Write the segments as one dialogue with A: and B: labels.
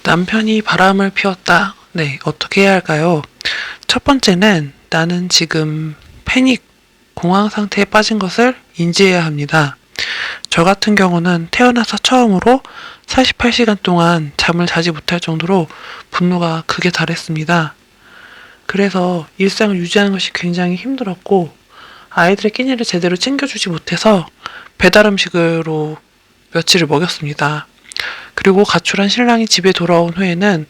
A: 남편이 바람을 피웠다. 네, 어떻게 해야 할까요? 첫 번째는 나는 지금 패닉, 공황 상태에 빠진 것을 인지해야 합니다. 저 같은 경우는 태어나서 처음으로 48시간 동안 잠을 자지 못할 정도로 분노가 극에 달했습니다. 그래서 일상을 유지하는 것이 굉장히 힘들었고, 아이들의 끼니를 제대로 챙겨주지 못해서 배달 음식으로 며칠을 먹였습니다. 그리고 가출한 신랑이 집에 돌아온 후에는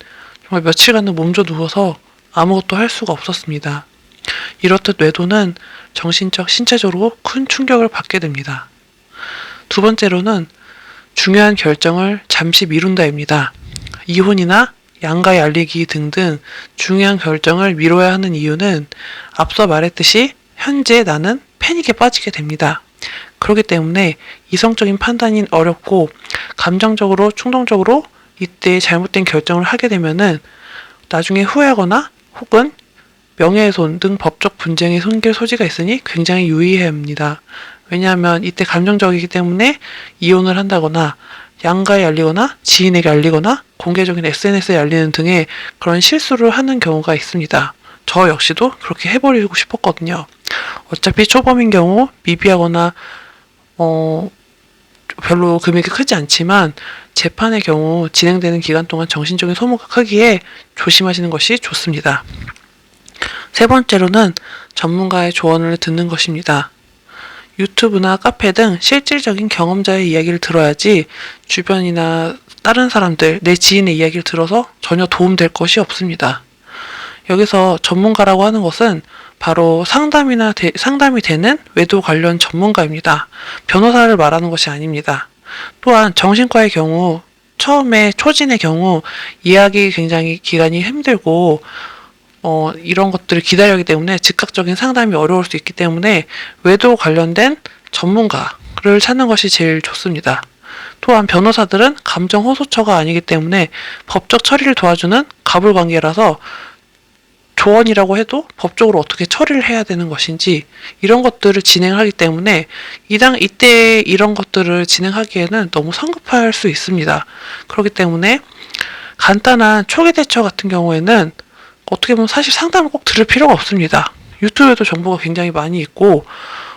A: 정말 며칠간은 몸져 누워서 아무것도 할 수가 없었습니다. 이렇듯 외도는 정신적, 신체적으로 큰 충격을 받게 됩니다. 두 번째로는 중요한 결정을 잠시 미룬다입니다. 이혼이나 양가의 알리기 등등 중요한 결정을 미뤄야 하는 이유는 앞서 말했듯이 현재 나는 패닉에 빠지게 됩니다. 그렇기 때문에 이성적인 판단이 어렵고 감정적으로 충동적으로 이때 잘못된 결정을 하게 되면은 나중에 후회하거나 혹은 명예훼손 등 법적 분쟁이 생길 소지가 있으니 굉장히 유의해야 합니다. 왜냐하면 이때 감정적이기 때문에 이혼을 한다거나 양가에 알리거나 지인에게 알리거나 공개적인 SNS에 알리는 등의 그런 실수를 하는 경우가 있습니다. 저 역시도 그렇게 해버리고 싶었거든요. 어차피 초범인 경우 미비하거나 별로 금액이 크지 않지만 재판의 경우 진행되는 기간 동안 정신적인 소모가 크기에 조심하시는 것이 좋습니다. 세 번째로는 전문가의 조언을 듣는 것입니다. 유튜브나 카페 등 실질적인 경험자의 이야기를 들어야지 주변이나 다른 사람들, 내 지인의 이야기를 들어서 전혀 도움될 것이 없습니다. 여기서 전문가라고 하는 것은 바로 상담이 되는 외도 관련 전문가입니다. 변호사를 말하는 것이 아닙니다. 또한 정신과의 경우 처음에 초진의 경우 예약이 굉장히 기간이 힘들고 이런 것들을 기다려야 하기 때문에 즉각적인 상담이 어려울 수 있기 때문에 외도 관련된 전문가를 찾는 것이 제일 좋습니다. 또한 변호사들은 감정 호소처가 아니기 때문에 법적 처리를 도와주는 가불관계라서 조언이라고 해도 법적으로 어떻게 처리를 해야 되는 것인지 이런 것들을 진행하기 때문에 이때 이런 것들을 진행하기에는 너무 성급할 수 있습니다. 그렇기 때문에 간단한 초기 대처 같은 경우에는 어떻게 보면 사실 상담을 꼭 들을 필요가 없습니다. 유튜브에도 정보가 굉장히 많이 있고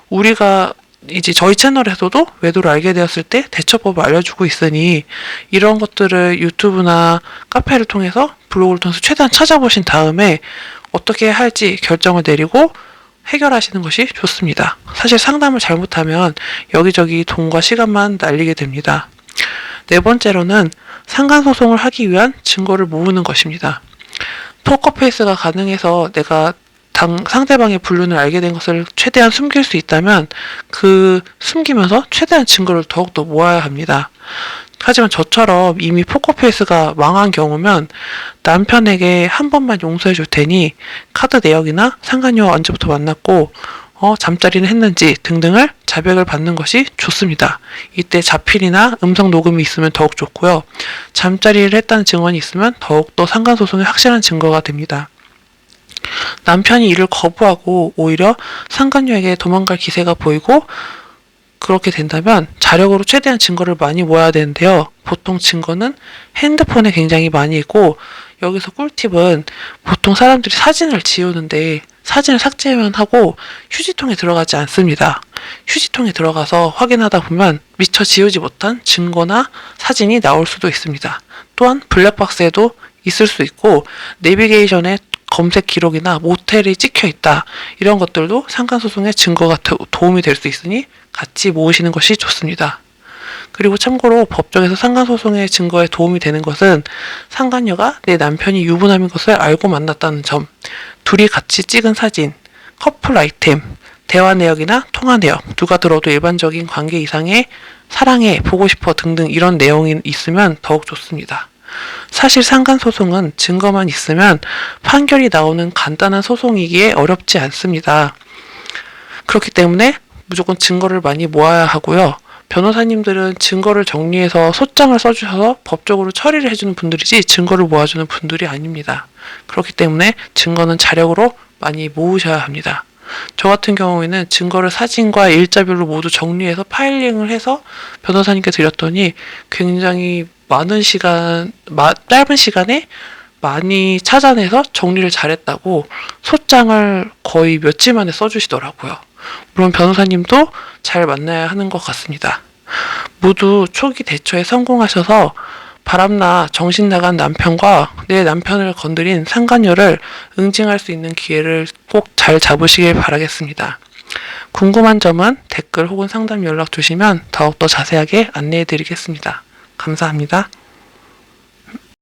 A: 우리가 이제 저희 채널에서도 외도를 알게 되었을 때 대처법을 알려주고 있으니 이런 것들을 유튜브나 카페를 통해서 블로그를 통해서 최대한 찾아보신 다음에 어떻게 할지 결정을 내리고 해결하시는 것이 좋습니다. 사실 상담을 잘못하면 여기저기 돈과 시간만 날리게 됩니다. 네 번째로는 상간소송을 하기 위한 증거를 모으는 것입니다. 포커페이스가 가능해서 내가 상대방의 불륜을 알게 된 것을 최대한 숨길 수 있다면 숨기면서 최대한 증거를 더욱더 모아야 합니다. 하지만 저처럼 이미 포커페이스가 망한 경우면 남편에게 한 번만 용서해 줄 테니 카드 내역이나 상간녀와 언제부터 만났고 잠자리는 했는지 등등을 자백을 받는 것이 좋습니다. 이때 자필이나 음성 녹음이 있으면 더욱 좋고요. 잠자리를 했다는 증언이 있으면 더욱더 상간소송의 확실한 증거가 됩니다. 남편이 이를 거부하고 오히려 상간녀에게 도망갈 기세가 보이고 그렇게 된다면 자력으로 최대한 증거를 많이 모아야 되는데요. 보통 증거는 핸드폰에 굉장히 많이 있고 여기서 꿀팁은 보통 사람들이 사진을 지우는데 사진을 삭제만 하고 휴지통에 들어가지 않습니다. 휴지통에 들어가서 확인하다 보면 미처 지우지 못한 증거나 사진이 나올 수도 있습니다. 또한 블랙박스에도 있을 수 있고 내비게이션에 검색 기록이나 모텔이 찍혀 있다. 이런 것들도 상간소송의 증거가 도움이 될 수 있으니 같이 모으시는 것이 좋습니다. 그리고 참고로 법정에서 상간소송의 증거에 도움이 되는 것은 상간녀가 내 남편이 유부남인 것을 알고 만났다는 점, 둘이 같이 찍은 사진, 커플 아이템, 대화 내역이나 통화 내역, 누가 들어도 일반적인 관계 이상의 사랑해, 보고 싶어 등등 이런 내용이 있으면 더욱 좋습니다. 사실 상간소송은 증거만 있으면 판결이 나오는 간단한 소송이기에 어렵지 않습니다. 그렇기 때문에 무조건 증거를 많이 모아야 하고요. 변호사님들은 증거를 정리해서 소장을 써주셔서 법적으로 처리를 해주는 분들이지 증거를 모아주는 분들이 아닙니다. 그렇기 때문에 증거는 자력으로 많이 모으셔야 합니다. 저 같은 경우에는 증거를 사진과 일자별로 모두 정리해서 파일링을 해서 변호사님께 드렸더니 굉장히 짧은 시간에 많이 찾아내서 정리를 잘했다고 소장을 거의 며칠 만에 써주시더라고요. 물론 변호사님도 잘 만나야 하는 것 같습니다. 모두 초기 대처에 성공하셔서 바람나 정신 나간 남편과 내 남편을 건드린 상간녀를 응징할 수 있는 기회를 꼭 잘 잡으시길 바라겠습니다. 궁금한 점은 댓글 혹은 상담 연락 주시면 더욱더 자세하게 안내해 드리겠습니다. 감사합니다.